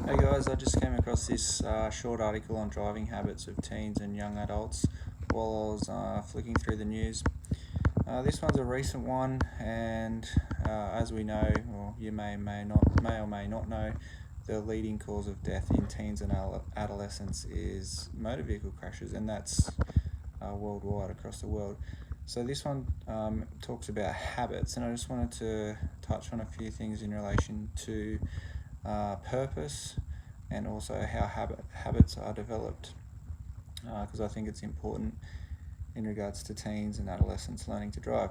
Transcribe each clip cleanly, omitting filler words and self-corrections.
Hey guys, I just came across this short article on driving habits of teens and young adults while I was flicking through the news. This one's a recent one, and as we know, or you may or may not know, the leading cause of death in teens and adolescents is motor vehicle crashes, and that's worldwide across the world. So this one talks about habits, and I just wanted to touch on a few things in relation to purpose and also how habits are developed, because I think it's important in regards to teens and adolescents learning to drive.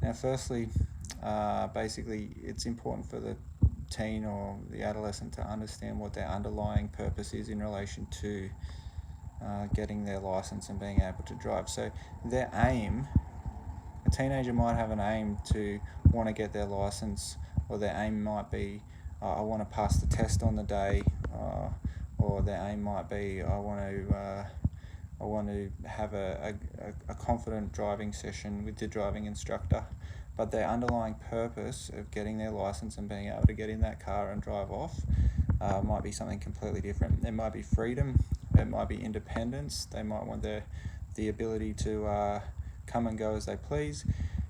Now, firstly, basically, it's important for the teen or the adolescent to understand what their underlying purpose is in relation to getting their license and being able to drive. So their aim, a teenager might have an aim to want to get their license, or their aim might be, I want to pass the test on the day, or their aim might be, I want to have a confident driving session with the driving instructor. But their underlying purpose of getting their license and being able to get in that car and drive off might be something completely different. It might be freedom, it might be independence, they might want the ability to come and go as they please.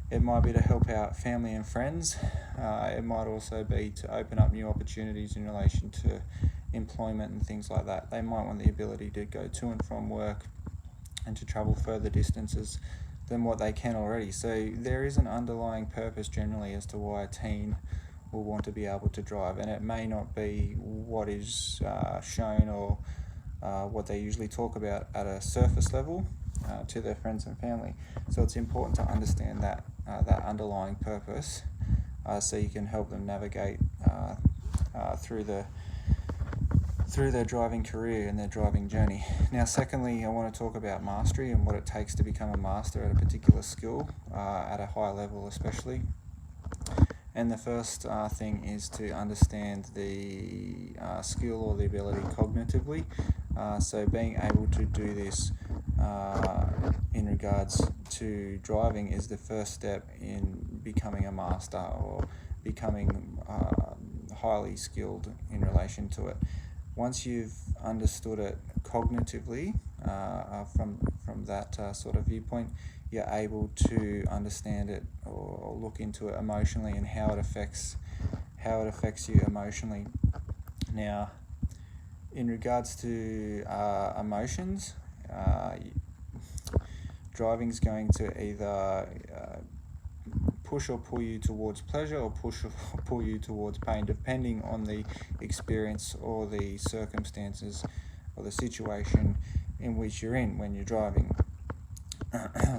It might be to help out family and friends. It might also be to open up new opportunities in relation to employment and things like that. They might want the ability to go to and from work and to travel further distances than what they can already. So there is an underlying purpose generally as to why a teen will want to be able to drive, and it may not be what is shown or what they usually talk about at a surface level to their friends and family. So it's important to understand that underlying purpose, so you can help them navigate through their driving career and their driving journey. Now, secondly, I want to talk about mastery and what it takes to become a master at a particular skill, at a high level especially. And the first thing is to understand the skill or the ability cognitively. So being able to do this in regards to driving is the first step in becoming a master or becoming highly skilled in relation to it. Once you've understood it cognitively, from that sort of viewpoint, you're able to understand it or look into it emotionally and how it affects you emotionally. Now, in regards to emotions, driving's going to either push or pull you towards pleasure, or push or pull you towards pain, depending on the experience or the circumstances or the situation in which you're in when you're driving.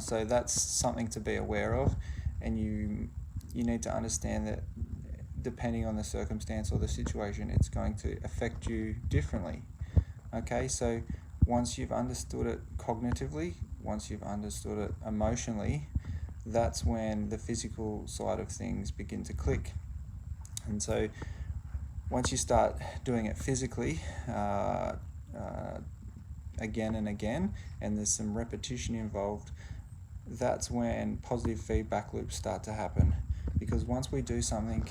So that's something to be aware of, and you need to understand that depending on the circumstance or the situation, it's going to affect you differently. Okay, so once you've understood it cognitively, once you've understood it emotionally, that's when the physical side of things begin to click. And so once you start doing it physically again and again, and there's some repetition involved, that's when positive feedback loops start to happen. Because once we do something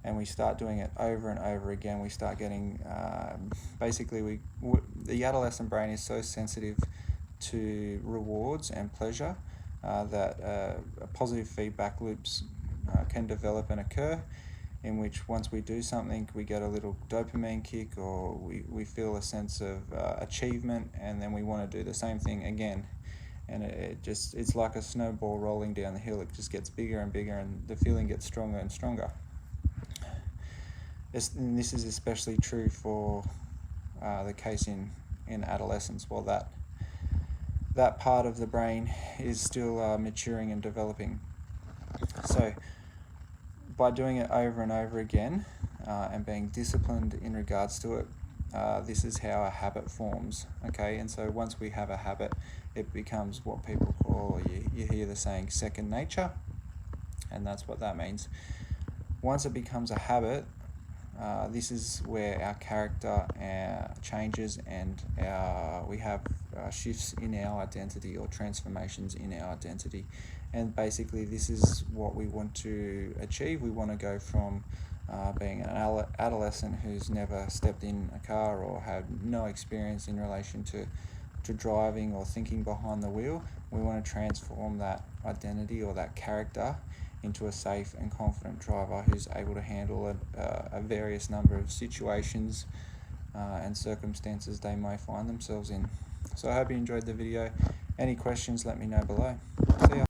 and we start doing it over and over again, we start getting basically the adolescent brain is so sensitive to rewards and pleasure that positive feedback loops can develop and occur, in which once we do something, we get a little dopamine kick, or we feel a sense of achievement, and then we want to do the same thing again. And it's like a snowball rolling down the hill. It just gets bigger and bigger, and the feeling gets stronger and stronger. And this is especially true for the case in adolescence, while that part of the brain is still maturing and developing. So by doing it over and over again and being disciplined in regards to it, this is how a habit forms. Okay, and so once we have a habit, it becomes what people call, or you hear the saying, second nature, and that's what that means. Once it becomes a habit, this is where our character changes, and we have shifts in our identity, or transformations in our identity. And basically, this is what we want to achieve. We want to go from being an adolescent who's never stepped in a car or had no experience in relation to driving or thinking behind the wheel. We want to transform that identity or that character into a safe and confident driver who's able to handle a various number of situations and circumstances they may find themselves in. So I hope you enjoyed the video. Any questions, let me know below. See ya.